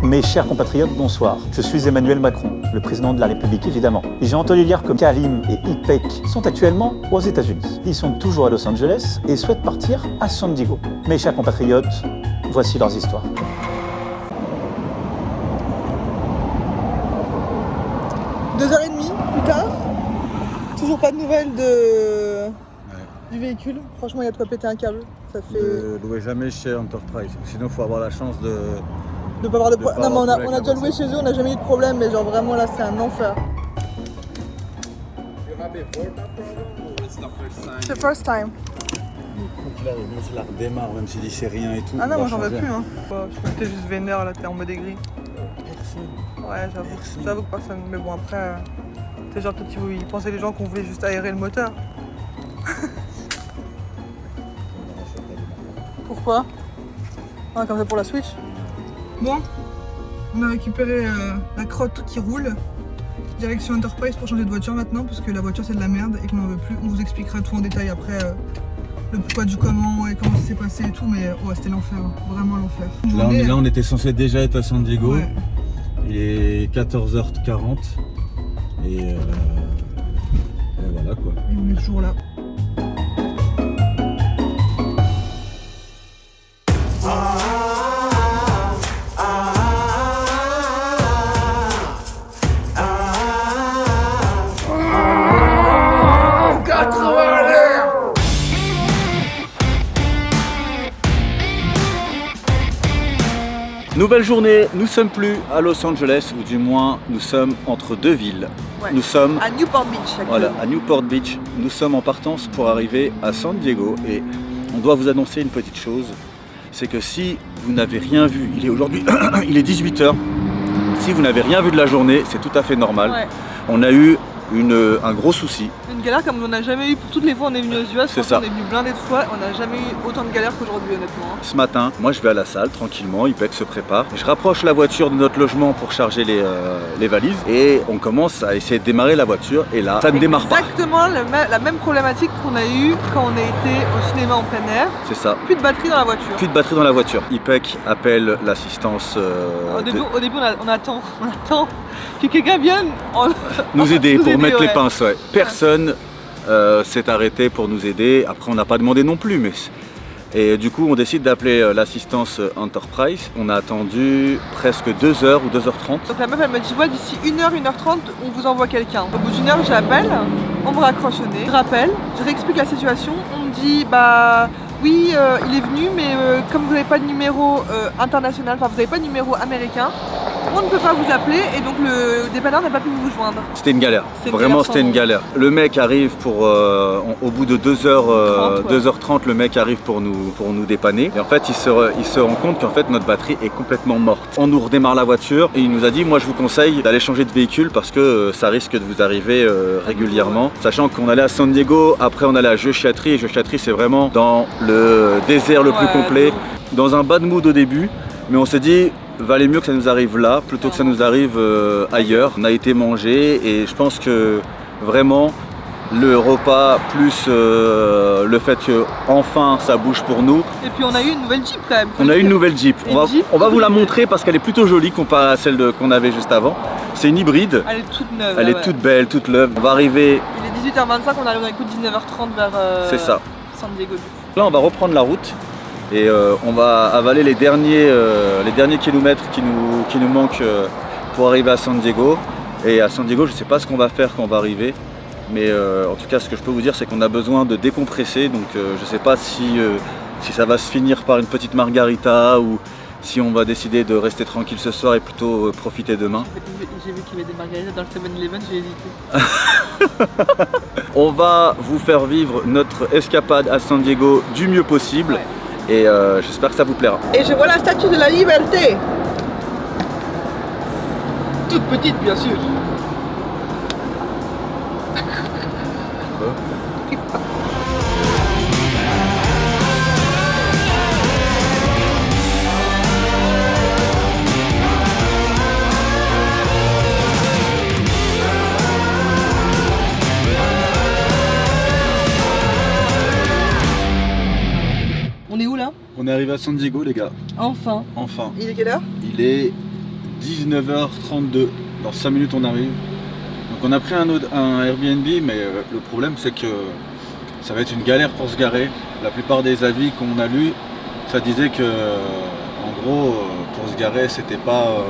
Mes chers compatriotes, bonsoir. Je suis Emmanuel Macron, le président de la République évidemment. Et j'ai entendu dire que Karim et Ipek sont actuellement aux États-Unis. Ils sont toujours à Los Angeles et souhaitent partir à San Diego. Mes chers compatriotes, voici leurs histoires. Deux heures et demie plus tard, toujours pas de nouvelles du véhicule. Franchement, il y a de quoi péter un câble. Ça fait. Ne louez jamais chez Enterprise, sinon il faut avoir la chance de pas avoir de problème. Non, mais on a déjà avec loué chez eux, on n'a jamais eu de problème, mais genre vraiment là, c'est un enfer. C'est the first time. Là, même s'il la redémarre, même s'il dit c'est rien et tout. Ah non, moi j'en veux plus. Hein. Je crois que t'es juste vénère là, t'es en mode aigri. Personne. Ouais, j'avoue que personne. Mais bon, après, c'est genre peut-être qu'ils pensaient les gens qu'on voulait juste aérer le moteur. Pourquoi? Ah, comme ça pour la Switch. Bon, on a récupéré la crotte qui roule. Direction Enterprise pour changer de voiture maintenant, parce que la voiture c'est de la merde et qu'on n'en veut plus. On vous expliquera tout en détail après, le pourquoi du comment et comment ça s'est passé et tout, mais ouais, c'était l'enfer, vraiment l'enfer. Là, on était censé déjà être à San Diego. Ouais. Il est 14h40 et voilà quoi. Et on est toujours là. Nouvelle journée, nous sommes plus à Los Angeles, ou du moins nous sommes entre deux villes. Ouais. Nous sommes À Newport Beach. voilà, à Newport Beach. Nous sommes en partance pour arriver à San Diego et on doit vous annoncer une petite chose. C'est que si vous n'avez rien vu, il est aujourd'hui, il est 18h. Si vous n'avez rien vu de la journée, c'est tout à fait normal. Ouais. On a eu un gros souci. Une galère comme on n'a jamais eu pour toutes les fois on est venu aux US. C'est ça. On est venu blindé de fois, on n'a jamais eu autant de galères qu'aujourd'hui honnêtement. Ce matin, moi je vais à la salle tranquillement, Ipek se prépare. Je rapproche la voiture de notre logement pour charger les valises et on commence à essayer de démarrer la voiture et là, ça ne démarre pas. Exactement la même problématique qu'on a eu quand on a été au cinéma en plein air. C'est ça. Plus de batterie dans la voiture. Plus de batterie dans la voiture. Ipek appelle l'assistance Au début on attend que quelqu'un vienne nous aider pour mettre les ouais. pinces. Ouais. Personne s'est arrêté pour nous aider. Après on n'a pas demandé non plus. Et du coup on décide d'appeler l'assistance Enterprise. On a attendu presque 2h ou 2h30. Donc la meuf elle me dit ouais d'ici 1h, 1h30 on vous envoie quelqu'un. Au bout d'une heure j'appelle, on me raccroche au nez, je rappelle, je réexplique la situation, on me dit bah oui il est venu mais comme vous n'avez pas de numéro international, enfin vous n'avez pas de numéro américain, on ne peut pas vous appeler et donc le dépanneur n'a pas pu vous joindre. C'était une galère, vraiment c'était une galère. Le mec arrive pour, au bout de 2h30, le mec arrive pour nous dépanner. Et en fait il se rend compte qu'en fait notre batterie est complètement morte. On nous redémarre la voiture et il nous a dit moi je vous conseille d'aller changer de véhicule parce que ça risque de vous arriver régulièrement. Sachant qu'on allait à San Diego, après on allait à Joshua-Tree et Joshua-Tree c'est vraiment dans le désert le plus complet, dans un bad mood au début, mais on s'est dit valait mieux que ça nous arrive là plutôt que ça nous arrive ailleurs. On a été mangé et je pense que vraiment le repas plus le fait que enfin ça bouge pour nous. Et puis on a eu une nouvelle Jeep quand même. On a eu une nouvelle Jeep. On va vous la montrer parce qu'elle est plutôt jolie comparée à celle qu'on avait juste avant. C'est une hybride. Elle est toute neuve. Elle est toute belle, toute neuve. On va arriver. Il est 18h25, on arrive dans les coups de 19h30 vers c'est ça. San Diego. Là on va reprendre la route et on va avaler les derniers kilomètres qui nous manquent pour arriver à San Diego. Et à San Diego je ne sais pas ce qu'on va faire quand on va arriver. Mais en tout cas ce que je peux vous dire c'est qu'on a besoin de décompresser. Donc je ne sais pas si ça va se finir par une petite margarita ou si on va décider de rester tranquille ce soir et plutôt profiter demain. J'ai vu qu'il y avait des margaritas dans le 7-Eleven, j'ai hésité. On va vous faire vivre notre escapade à San Diego du mieux possible. Ouais. Et j'espère que ça vous plaira. Et je vois la statue de la liberté. Toute petite bien sûr. On est arrivé à San Diego les gars. Enfin. Enfin. Il est quelle heure? Il est 19h32. Dans 5 minutes on arrive. Donc on a pris un Airbnb, mais le problème c'est que ça va être une galère pour se garer. La plupart des avis qu'on a lus, ça disait que en gros pour se garer c'était pas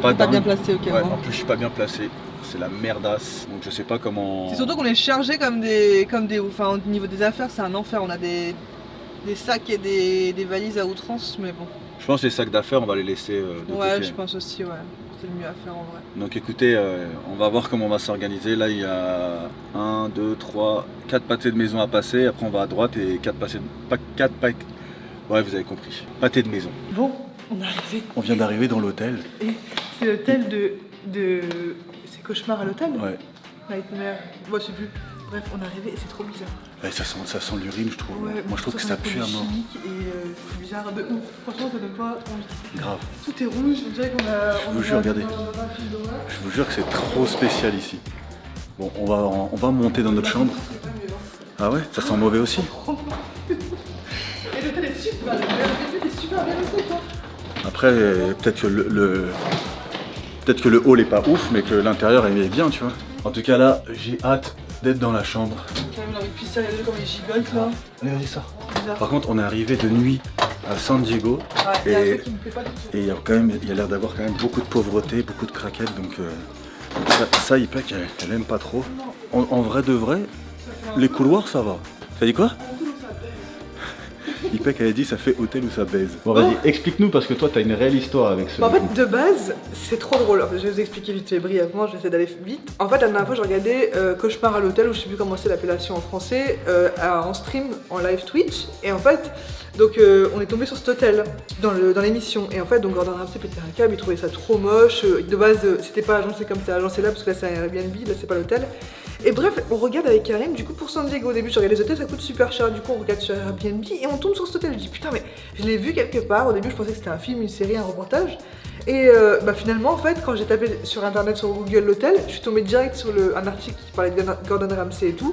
Pas bien dingue. placé, ok. Ouais, bon. en plus je suis pas bien placé. C'est la merdasse. Donc je sais pas comment. C'est surtout qu'on est chargé comme des. Enfin, au niveau des affaires, c'est un enfer. On a des sacs et des valises à outrance, mais bon. Je pense que les sacs d'affaires on va les laisser de Ouais, côté. je pense aussi, ouais. C'est le mieux à faire en vrai. Donc écoutez, on va voir comment on va s'organiser. Là il y a 1, 2, 3, 4 pâtés de maison à passer. Après on va à droite et 4 pâtés de... Ouais, vous avez compris. Pâté de maison. Bon, on est arrivé. On vient d'arriver dans l'hôtel. Et c'est l'hôtel de... C'est Cauchemar à l'hôtel. Ouais. Nightmare. Moi, je sais plus. Bref, on est arrivé et c'est trop bizarre. Ouais, ça sent l'urine, je trouve. Ouais, Moi je trouve que ça pue à mort. chimique et c'est bizarre de ouf. Franchement, ça donne pas envie. Grave. Tout est rouge, on dirait qu'on a... Je vous jure, regardez. Je vous jure que c'est trop spécial ici. Bon, on va monter dans notre chambre. Ah ouais, ça sent mauvais aussi. Et l'hôtel est super bien. L'hôtel est super bien fait, toi. Après, peut-être que le hall est pas ouf, mais que l'intérieur est bien, tu vois. En tout cas là, j'ai hâte d'être dans la chambre. Quand même, envie de pisser à les deux comme les gigotes là. Allez, vas-y, ça. Bizarre. Par contre, on est arrivé de nuit à San Diego. Ouais, il y a un Et truc qui me plaît pas du tout. et il y a l'air d'avoir quand même beaucoup de pauvreté, beaucoup de craquettes, donc ça Ipek, elle aime pas trop. En vrai de vrai, les couloirs ça va. T'as dit quoi? Ipek elle a dit ça fait hôtel où ça baise. Bon vas-y, explique-nous parce que toi t'as une réelle histoire avec ce. Bah, en fait, de base, c'est trop drôle. Je vais vous expliquer vite fait brièvement, je vais essayer d'aller vite. En fait, la dernière fois, j'ai regardé Cauchemar à l'hôtel, ou je sais plus comment c'est l'appellation en français, en stream, en live Twitch. Et en fait, donc on est tombé sur cet hôtel dans l'émission. Et en fait, donc Gordon Ramsay pétait un câble, il trouvait ça trop moche. De base, c'était pas agencé comme c'était agencé là, parce que là c'est un Airbnb, là c'est pas l'hôtel. Et bref, on regarde avec Karim, du coup pour San Diego, au début je regardais les hôtels, ça coûte super cher, du coup on regarde sur Airbnb et on tombe sur cet hôtel. Je dis putain mais je l'ai vu quelque part, au début je pensais que c'était un film, une série, un reportage. Et bah finalement en fait quand j'ai tapé sur internet, sur Google l'hôtel, je suis tombée direct sur un article qui parlait de Gordon Ramsay et tout.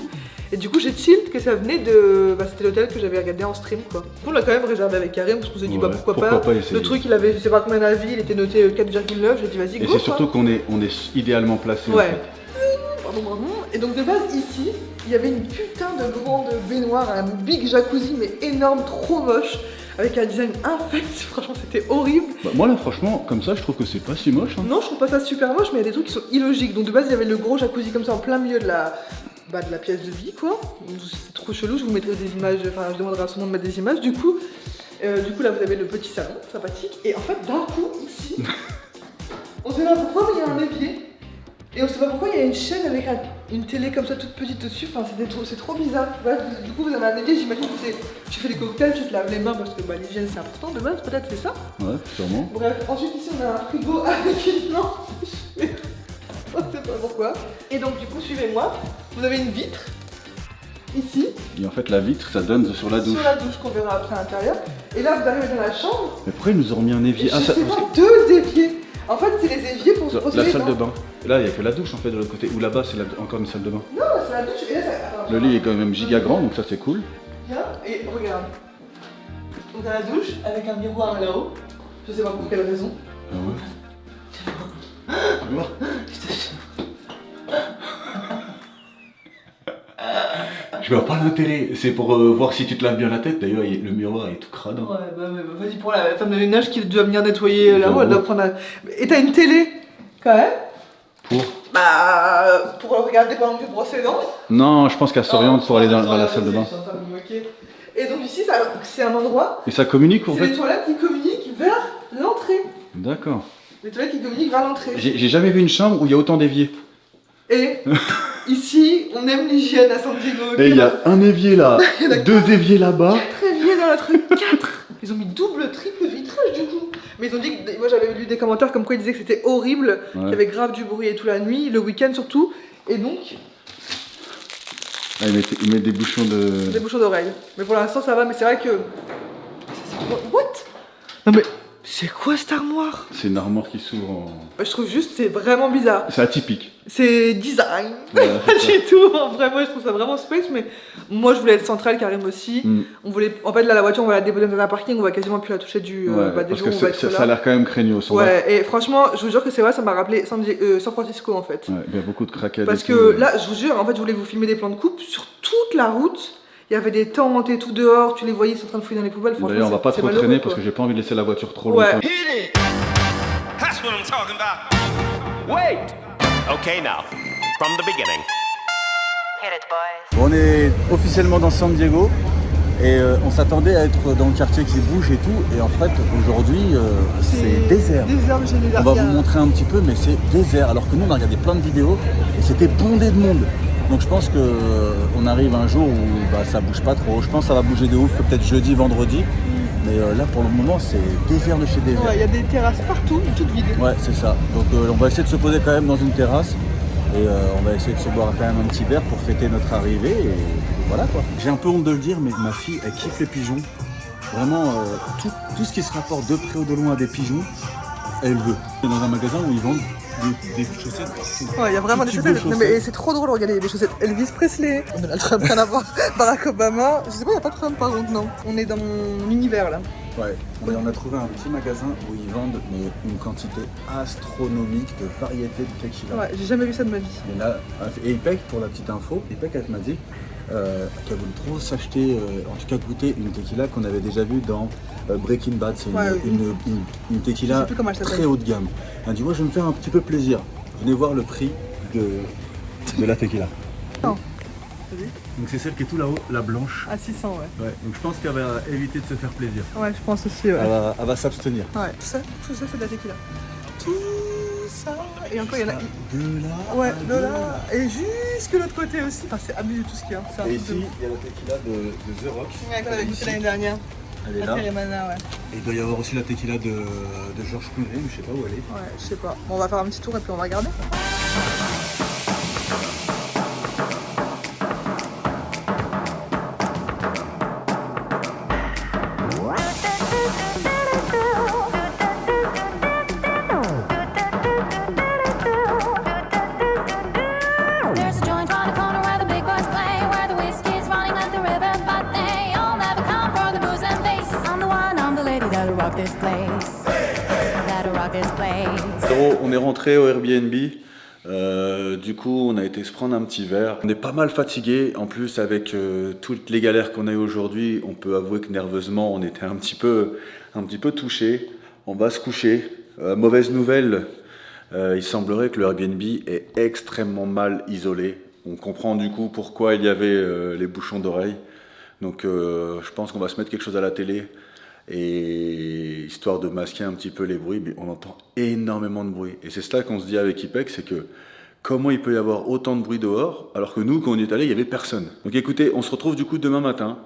Et du coup j'ai tilt que ça venait de... Bah c'était l'hôtel que j'avais regardé en stream quoi. On l'a quand même réservé avec Karim parce qu'on s'est dit bah pourquoi pas essayer. le truc il avait je sais pas combien d'avis, il était noté 4,9, j'ai dit vas-y Et go. c'est surtout qu'on est idéalement placé. Ouais. Pardon. Et donc de base ici, il y avait une putain de grande baignoire, un big jacuzzi mais énorme, trop moche, avec un design infect, franchement c'était horrible. Bah, moi là franchement, comme ça je trouve que c'est pas si moche. Hein. Non, je trouve pas ça super moche, mais il y a des trucs qui sont illogiques. Donc de base il y avait le gros jacuzzi comme ça en plein milieu de la pièce de vie quoi. C'est trop chelou, je vous mettrai des images, enfin je demanderai à tout le monde de mettre des images. Du coup là vous avez le petit salon, sympathique. Et en fait d'un coup ici, on sait pas pourquoi mais il y a un évier. Et on sait pas pourquoi il y a une chaîne avec une télé comme ça toute petite dessus, enfin c'est trop bizarre. Bref, du coup vous avez un évier, j'imagine que tu fais des cocktails, tu te laves les mains parce que l'hygiène c'est important de base, peut-être c'est ça. Ouais, sûrement. Bref, ensuite ici on a un frigo avec une lampe. On sait pas pourquoi. Et donc du coup suivez-moi, vous avez une vitre, ici. Et en fait la vitre ça donne sur la douche. Sur la douche qu'on verra après à l'intérieur. Et là vous arrivez dans la chambre. Mais pourquoi ils nous ont remis un évier? Je sais pas, 2 éviers. En fait c'est les éviers pour se poser La les salle dents. de bain. Là il n'y a que la douche en fait de l'autre côté. Ou là-bas c'est encore une salle de bain. Non, c'est la douche. Et là, attends, Le lit est quand même giga grand donc ça c'est cool. Viens et regarde. Donc à la douche avec un miroir là-haut. Je sais pas pour quelle raison. Ah ouais. Tu vois. Je vois pas l'intérêt, c'est pour voir si tu te laves bien la tête. D'ailleurs, le miroir est tout crade. Ouais, bah vas-y, pour la femme de ménage qui doit venir nettoyer là-haut, elle doit prendre un... Et t'as une télé, quand même. Pour Bah, pour regarder pendant que tu brosses les dents. Non, je pense qu'elle s'oriente pour aller dans la salle de bain. Et donc ici, c'est un endroit, Et ça communique en c'est les fait. toilettes qui communiquent vers l'entrée. D'accord. Les toilettes qui communiquent vers l'entrée. J'ai jamais vu une chambre où il y a autant d'éviers. Et ici, on aime l'hygiène à San Diego. Et il y a un évier là, 2 éviers là-bas. 4 éviers dans la truc, 4. Ils ont mis double, triple vitrage du coup. Mais ils ont dit que, moi j'avais lu des commentaires comme quoi ils disaient que c'était horrible, Ouais. qu'il y avait grave du bruit et tout la nuit, le week-end surtout. Et donc, Ah, ils mettent des bouchons de. des bouchons d'oreilles. Mais pour l'instant ça va, mais c'est vrai que... What? Non mais, C'est quoi cette armoire? C'est une armoire qui s'ouvre en... Je trouve juste c'est vraiment bizarre. C'est atypique. C'est design. Voilà, Pas du tout. En vrai, moi je trouve ça vraiment space, mais moi je voulais être centrale, Karim aussi. On voulait, en fait, là la voiture on va la déposer dans un parking, on va quasiment plus la toucher des parce jours où on va être là. ça a l'air quand même craignos. Ouais, et franchement, je vous jure que c'est vrai, ça m'a rappelé San Francisco en fait. Ouais, il y a beaucoup de craquettes. Parce que là, je vous jure, en fait, je voulais vous filmer des plans de coupe sur toute la route. Il y avait des tentes et tout dehors, tu les voyais, ils sont en train de fouiller dans les poubelles. D'ailleurs, on va pas trop traîner parce que j'ai pas envie de laisser la voiture trop longtemps. That's what I'm talking about. Wait. Okay, now, from the beginning. Hit it, boys. On est officiellement dans San Diego et on s'attendait à être dans le quartier qui bouge et tout. Et en fait, aujourd'hui, c'est désert. On va vous montrer un petit peu, mais c'est désert. Alors que nous, on a regardé plein de vidéos et c'était bondé de monde. Donc je pense qu'on arrive un jour où ça bouge pas trop. Je pense que ça va bouger de ouf, peut-être jeudi, vendredi. Mais là pour le moment c'est désert de chez désert. Ouais, il y a des terrasses partout, toutes vides. Ouais, c'est ça. Donc on va essayer de se poser quand même dans une terrasse. Et on va essayer de se boire quand même un petit verre pour fêter notre arrivée. Et voilà quoi. J'ai un peu honte de le dire, mais ma fille elle kiffe les pigeons. Vraiment tout ce qui se rapporte de près ou de loin à des pigeons, elle veut. C'est dans un magasin où ils vendent des chaussettes partout. Ouais, il y a vraiment des chaussettes. Non, mais c'est trop drôle, regardez, il y a des chaussettes Elvis Presley, Donald Trump, rien à voir, Barack Obama. Je sais pas, il n'y a pas de Trump par contre, non. On est dans mon univers là. Ouais, on a trouvé un petit magasin où ils vendent une quantité astronomique de variétés de tequila. Ouais, j'ai jamais vu ça de ma vie. Et Ipek, pour la petite info, Ipek elle m'a dit qu'elle voulait trop s'acheter, en tout cas goûter une tequila qu'on avait déjà vue dans Breaking Bad. C'est une tequila très haut de gamme. Elle a dit, moi je vais me faire un petit peu plaisir. Venez voir le prix de la tequila. Non. Donc c'est celle qui est tout là-haut, la blanche. À 600, ouais. Donc je pense qu'elle va éviter de se faire plaisir. Ouais, je pense aussi, ouais. Elle va s'abstenir. Ouais, tout ça c'est de la tequila. Tout ça. Et encore, il y en a. De là. Ouais, de là. Et jusque l'autre côté aussi. Enfin, c'est abusé tout ce qu'il y a. Et ici, il y a la tequila de The Rock. Ouais, qu'on avait goûté l'année dernière. Elle est là. Ouais. Et il doit y avoir aussi la tequila de Georges Clooney, mais je sais pas où elle est. Ouais, je sais pas. Bon, on va faire un petit tour et puis on va regarder. On est rentré au Airbnb, du coup on a été se prendre un petit verre. On est pas mal fatigué, en plus avec toutes les galères qu'on a eues aujourd'hui, on peut avouer que nerveusement on était un petit peu touché. On va se coucher. Mauvaise nouvelle, il semblerait que le Airbnb est extrêmement mal isolé. On comprend du coup pourquoi il y avait les bouchons d'oreilles. Donc je pense qu'on va se mettre quelque chose à la télé. Et histoire de masquer un petit peu les bruits, mais on entend énormément de bruit. Et c'est cela qu'on se dit avec Ipek, c'est que comment il peut y avoir autant de bruit dehors, alors que nous, quand on y est allé, il n'y avait personne. Donc écoutez, on se retrouve du coup demain matin.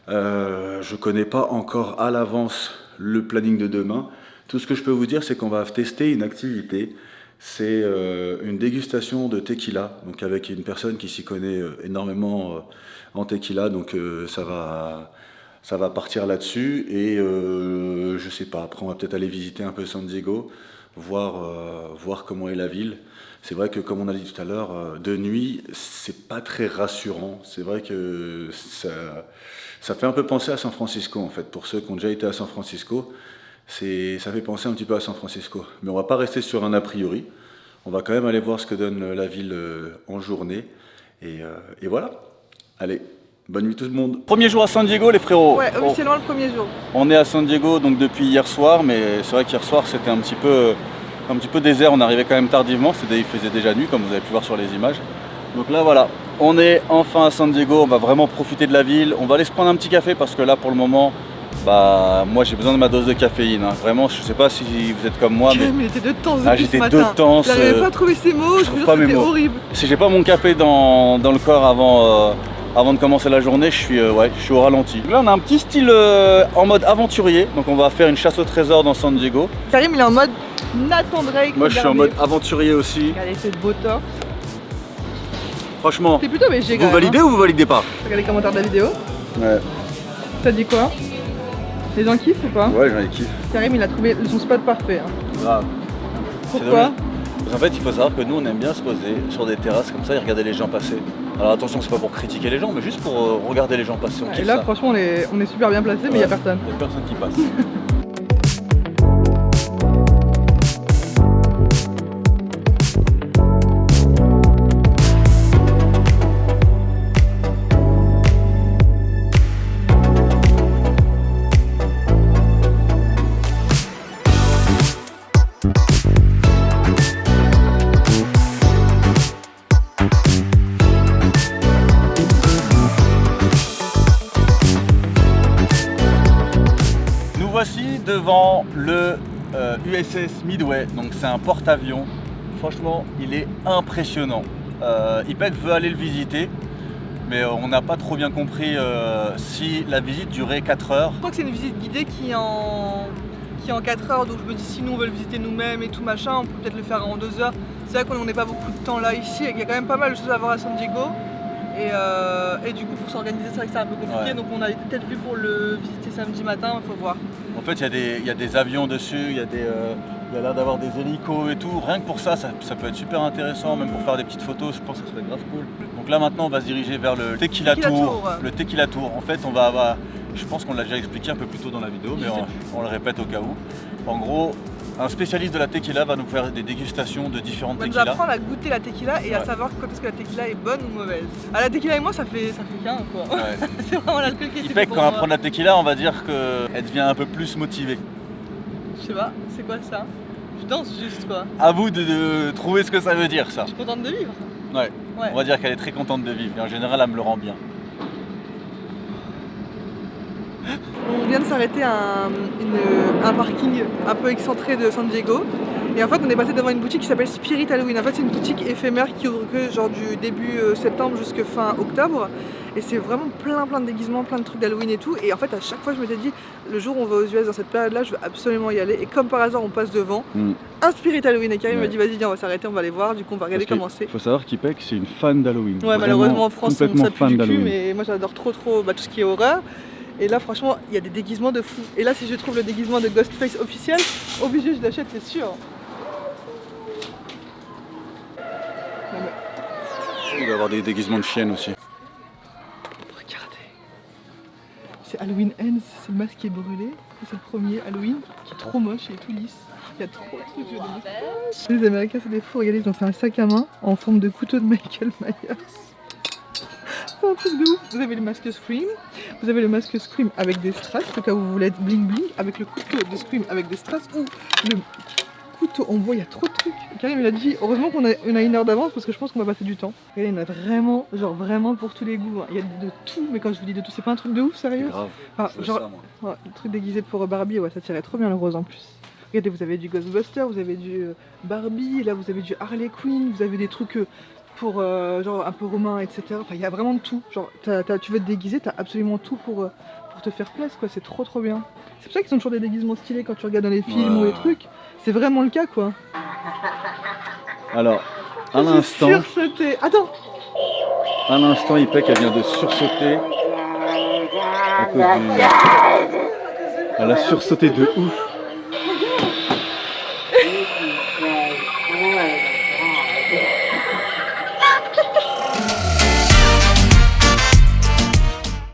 Je ne connais pas encore à l'avance le planning de demain. Tout ce que je peux vous dire, c'est qu'on va tester une activité. C'est une dégustation de tequila, donc avec une personne qui s'y connaît énormément en tequila, donc ça va partir là-dessus et je sais pas, après on va peut-être aller visiter un peu San Diego, voir comment est la ville. C'est vrai que comme on a dit tout à l'heure, de nuit, c'est pas très rassurant. C'est vrai que ça fait un peu penser à San Francisco en fait. Pour ceux qui ont déjà été à San Francisco, ça fait penser un petit peu à San Francisco. Mais on va pas rester sur un a priori. On va quand même aller voir ce que donne la ville en journée. Et voilà. Allez. Bonne nuit tout le monde. Premier jour à San Diego les frérots. Ouais, officiellement le premier jour. On est à San Diego donc depuis hier soir, mais c'est vrai qu'hier soir c'était un petit peu désert, on arrivait quand même tardivement, il faisait déjà nuit comme vous avez pu voir sur les images. Donc là voilà, on est enfin à San Diego, on va vraiment profiter de la ville, on va aller se prendre un petit café parce que là pour le moment, moi j'ai besoin de ma dose de caféine, hein. Vraiment je sais pas si vous êtes comme moi mais j'étais de temps depuis j'étais ce matin. de temps. J'arrivais pas à trouver ces mots, je vous jure c'était horrible. Si j'ai pas mon café dans le corps avant de commencer la journée, je suis au ralenti. Là, on a un petit style en mode aventurier. Donc, on va faire une chasse au trésor dans San Diego. Karim, il est en mode Nathan Drake. Moi, je suis en mode aventurier aussi. Regardez cette beau torse. Franchement, c'est plutôt léger. Vous validez ou vous validez pas? Regardez les commentaires de la vidéo. Ouais. Ça dit quoi? Les gens kiffent ou pas? Ouais, j'en ai kiffé. Karim, il a trouvé son spot parfait. Hein. Grave. Pourquoi? Parce qu'en fait, il faut savoir que nous, on aime bien se poser sur des terrasses comme ça et regarder les gens passer. Alors attention, c'est pas pour critiquer les gens, mais juste pour regarder les gens passer. On Et kiffe là, ça. franchement, on est super bien placé, mais il n'y a personne. Il n'y a personne qui passe. Voici devant le USS Midway, donc c'est un porte-avions. Franchement, il est impressionnant. IPEC veut aller le visiter, mais on n'a pas trop bien compris si la visite durait 4 heures. Je crois que c'est une visite guidée qui est en 4 heures, donc je me dis si nous on veut le visiter nous-mêmes et tout machin, on peut peut-être le faire en 2 heures. C'est vrai qu'on n'est pas beaucoup de temps là ici et qu'il y a quand même pas mal de choses à voir à San Diego. Et du coup pour s'organiser c'est vrai que c'est un peu compliqué, donc on a peut-être vu pour le visiter samedi matin, il faut voir. En fait il y a des avions dessus, il y a l'air d'avoir des hélicos et tout. Rien que pour ça, ça peut être super intéressant, même pour faire des petites photos, je pense que ça serait grave cool. Donc là maintenant on va se diriger vers le Tequila Tour. Le Tequila Tour, en fait on va avoir, je pense qu'on l'a déjà expliqué un peu plus tôt dans la vidéo, mais on le répète au cas où. En gros, un spécialiste de la tequila va nous faire des dégustations de différentes tequilas. On va nous apprendre à goûter la tequila et à savoir quand est-ce que la tequila est bonne ou mauvaise. Ah, la tequila et moi ça fait qu'un quoi. Ouais. C'est vraiment l'alcool qui est fait. Quand on apprend la tequila, on va dire qu'elle devient un peu plus motivée. Je sais pas, c'est quoi ça? Je danse juste quoi. À vous de trouver ce que ça veut dire ça. Je suis contente de vivre. Ouais. On va dire qu'elle est très contente de vivre et en général elle me le rend bien. On vient de s'arrêter à un parking un peu excentré de San Diego et en fait on est passé devant une boutique qui s'appelle Spirit Halloween. En fait c'est une boutique éphémère qui ouvre que genre du début septembre jusqu'à fin octobre et c'est vraiment plein de déguisements, plein de trucs d'Halloween et tout. Et en fait à chaque fois je m'étais dit le jour où on va aux US dans cette période là je veux absolument y aller et comme par hasard on passe devant un Spirit Halloween et Karim me dit vas-y viens on va s'arrêter, on va aller voir, du coup on va regarder comment c'est. Il faut savoir qu'IPEC c'est une fan d'Halloween. Ouais malheureusement en France on s'appuie du cul mais moi j'adore trop tout ce qui est horreur. Et là franchement il y a des déguisements de fou. Et là si je trouve le déguisement de Ghostface officiel, obligé je l'achète c'est sûr. Il va y avoir des déguisements de chiennes aussi. Regardez. C'est Halloween Ends, c'est le masque qui est brûlé. C'est le premier Halloween qui est trop moche et tout lisse. Il y a trop de trucs. Les Américains c'est des fous, regardez ils ont fait un sac à main en forme de couteau de Michael Myers. C'est un truc de ouf. Vous avez le masque Scream, vous avez le masque Scream avec des strass, au cas où vous voulez être bling bling, avec le couteau de Scream avec des strass ou le couteau. On voit, il y a trop de trucs. Karim il a dit, heureusement qu'on a une heure d'avance parce que je pense qu'on va passer du temps. Regardez, il y en a vraiment, genre vraiment pour tous les goûts. Hein. Il y a de tout, mais quand je vous dis de tout, c'est pas un truc de ouf, sérieux? Grave. Enfin, genre, ça, ouais, le truc déguisé pour Barbie, ouais, ça tirait trop bien le rose en plus. Regardez, vous avez du Ghostbuster, vous avez du Barbie, là vous avez du Harley Quinn, vous avez des trucs pour genre un peu romain, etc. Enfin, il y a vraiment de tout. Genre, tu veux te déguiser, t'as absolument tout pour te faire plaisir, quoi. C'est trop bien. C'est pour ça qu'ils ont toujours des déguisements stylés quand tu regardes dans les films ou les trucs. C'est vraiment le cas, quoi. Alors, à l'instant... Sursauté. Attends. À l'instant, IPEC, elle vient de sursauter. À cause du... Elle a sursauté de ouf.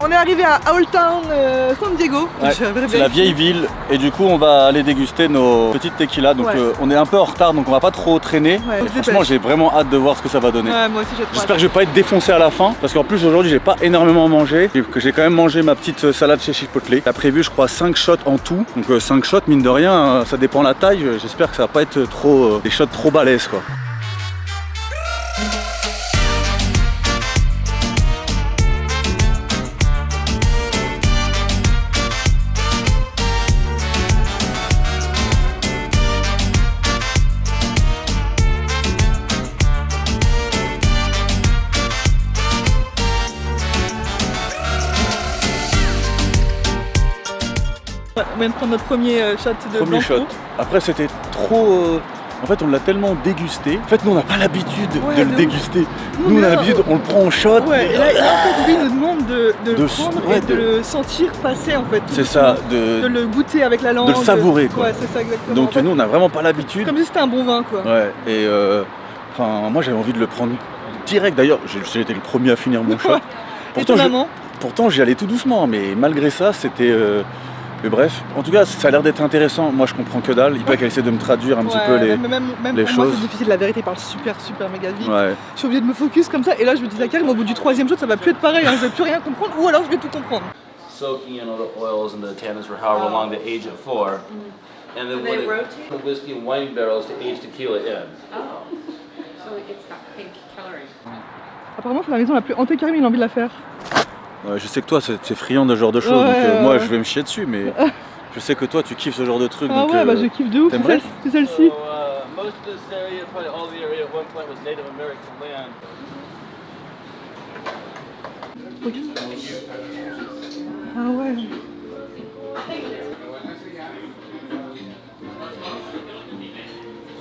On est arrivé à Old Town San Diego. Ouais, c'est la vieille ville et du coup on va aller déguster nos petites tequilas. Donc on est un peu en retard donc on va pas trop traîner. Ouais, franchement j'ai vraiment hâte de voir ce que ça va donner. Ouais, moi aussi j'espère que je vais pas être défoncé à la fin parce qu'en plus aujourd'hui j'ai pas énormément mangé. J'ai quand même mangé ma petite salade chez Chipotle. T'as prévu je crois 5 shots en tout. Donc 5 shots mine de rien ça dépend de la taille. J'espère que ça va pas être trop des shots trop balèzes quoi. On vient de prendre notre premier shot de blanc. Après c'était trop En fait, on l'a tellement dégusté. En fait, nous, on n'a pas l'habitude Ouais, de le de ouf. déguster. Nous, Nous, on a là, l'habitude, on le prend en shot. Ouais, et là, en fait, lui, il nous demande de le De- prendre ouais, et de le sentir passer, en fait. tout C'est ça, doucement. De le goûter avec la langue. de le savourer, quoi. Ouais, c'est ça, exactement. Donc En fait, nous, on n'a vraiment pas l'habitude. comme si c'était un bon vin, quoi. Ouais, et moi, j'avais envie de le prendre direct. D'ailleurs, j'ai été le premier à finir mon shot. Étonnamment. Pourtant, j'y allais tout doucement, mais malgré ça, c'était... Mais bref, en tout cas, ça a l'air d'être intéressant. Moi, je comprends que dalle. Il paraît qu'elle essaie de me traduire un petit peu les... Même les pour moi, choses. c'est difficile. La vérité parle super méga vite. Ouais. Je suis obligée de me focus comme ça. Et là, je me dis à Karim, au bout du 3e shot, ça va plus être pareil. Hein. Je vais plus rien comprendre. Ou alors, je vais tout comprendre. Soaking in all the oils and the tannins for however long they age it for. And then They when rotate? the whiskey and wine barrels to age tequila in. Oh, so it's that pink coloring. Apparemment, c'est la maison la plus hantée. Karim, il a envie de la faire. Je sais que toi, c'est friand de ce genre de choses, Ouais, donc moi, ouais. je vais me chier dessus, mais je sais que toi, tu kiffes ce genre de truc. Ah donc, ouais, bah je kiffe de ouf. t'aimerais C'est celle-ci. So most of this area, probably all the area at one point was Native American land. Ah ouais.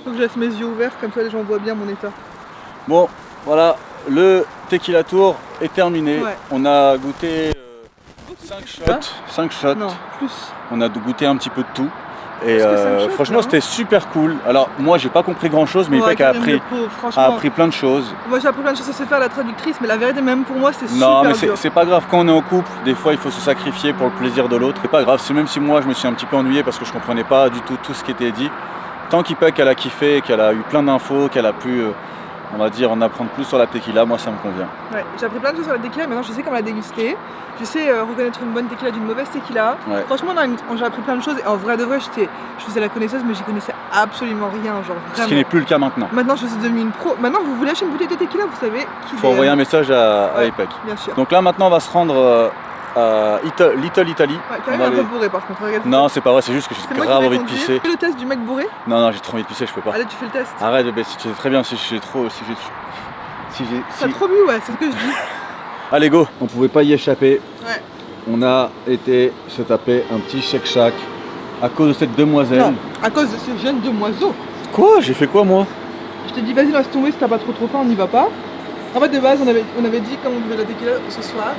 Faut que je laisse mes yeux ouverts, comme ça les gens voient bien mon état. Bon, voilà, le tequila tour est terminé. Ouais. On a goûté 5 shots. 5 shots. Non, plus. On a goûté un petit peu de tout. Et Parce que cinq shots, franchement, là, c'était super cool. Alors, moi, j'ai pas compris grand chose, mais Ouais, Ipek a Karim, appris, le pauvre, a franchement. appris plein de choses. Moi j'ai appris plein de choses à se faire la traductrice, mais la vérité même pour moi c'est Non, super mais dur. c'est pas grave. Quand on est en couple, des fois, il faut se sacrifier pour le plaisir de l'autre. C'est pas grave. C'est même si moi, je me suis un petit peu ennuyé parce que je comprenais pas du tout ce qui était dit. Tant qu'Ipek, elle a kiffé, qu'elle a eu plein d'infos, qu'elle a pu, on va dire, en apprendre plus sur la tequila, moi, ça me convient. Ouais, j'ai appris plein de choses sur la tequila, maintenant je sais comment la déguster. Je sais reconnaître une bonne tequila d'une mauvaise tequila. Ouais. Franchement, j'ai appris plein de choses et en vrai de vrai, je faisais la connaisseuse, mais j'y connaissais absolument rien, genre Ce qui vraiment. n'est plus le cas maintenant. Maintenant, je suis devenue une pro. Maintenant, vous voulez acheter une bouteille de tequila, vous savez qui Il faut envoyer un message à Ouais. Ipek. Bien sûr. Donc là, maintenant, on va se rendre à Little Italy. Ouais, On Karim va est un peu aller- bourré par contre, regarde. Non, c'est pas vrai, c'est juste que C'est j'ai moi qui grave vais envie de conduire. pisser. Fais le test du mec bourré. Non, j'ai trop envie de pisser, je peux pas. Allez, tu fais le test. Arrête, bébé, si tu sais très bien si j'ai trop. T'as trop bu, ouais, c'est ce que je dis. Allez, go. On pouvait pas y échapper. Ouais. On a été se taper un petit Shake Shack à cause de cette demoiselle. Non, à cause de ces jeunes demoiseaux. Quoi? J'ai fait quoi, moi? Je t'ai dit, vas-y, laisse tomber si t'as pas trop faim, on n'y va pas. En fait, de base, on avait dit, comme on buvait la tequila ce soir,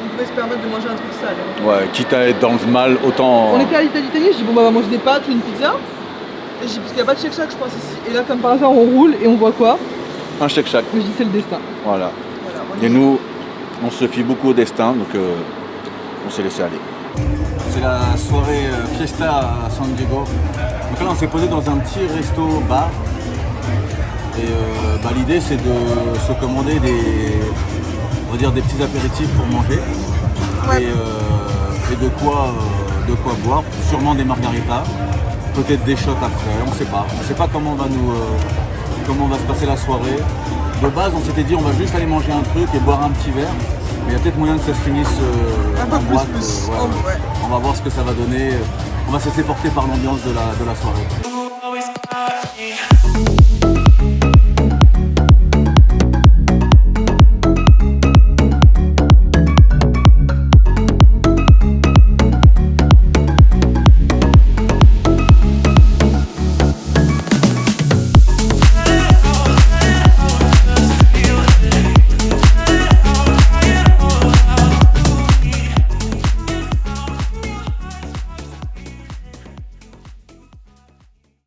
on pouvait se permettre de manger un truc sale. Ouais, quitte à être dans le mal, autant. On était à l'Italie, je dis, bon, bah, on va manger des pâtes ou une pizza. Et je dis, parce qu'il n'y a pas de Shake Shack, je pense, ici. Et là, comme par hasard, on roule et on voit quoi? Un Shake Shack. Mais je dis, c'est le destin. Voilà. Voilà, on y Et va. nous, on se fie beaucoup au destin, donc on s'est laissé aller. C'est la soirée Fiesta à San Diego. Donc là, on s'est posé dans un petit resto-bar. Et l'idée, c'est de se commander on va dire des petits apéritifs pour manger. Ouais. Et de quoi boire. Sûrement des margaritas. Peut-être des shots après, on sait pas. On sait pas comment va se passer la soirée. De base, on s'était dit on va juste aller manger un truc et boire un petit verre. Mais il y a peut-être moyen que ça se finisse Un peu en plus, boîte. plus. Ouais, Oh, ouais. ouais. On va voir ce que ça va donner. On va se laisser porter par l'ambiance de la soirée.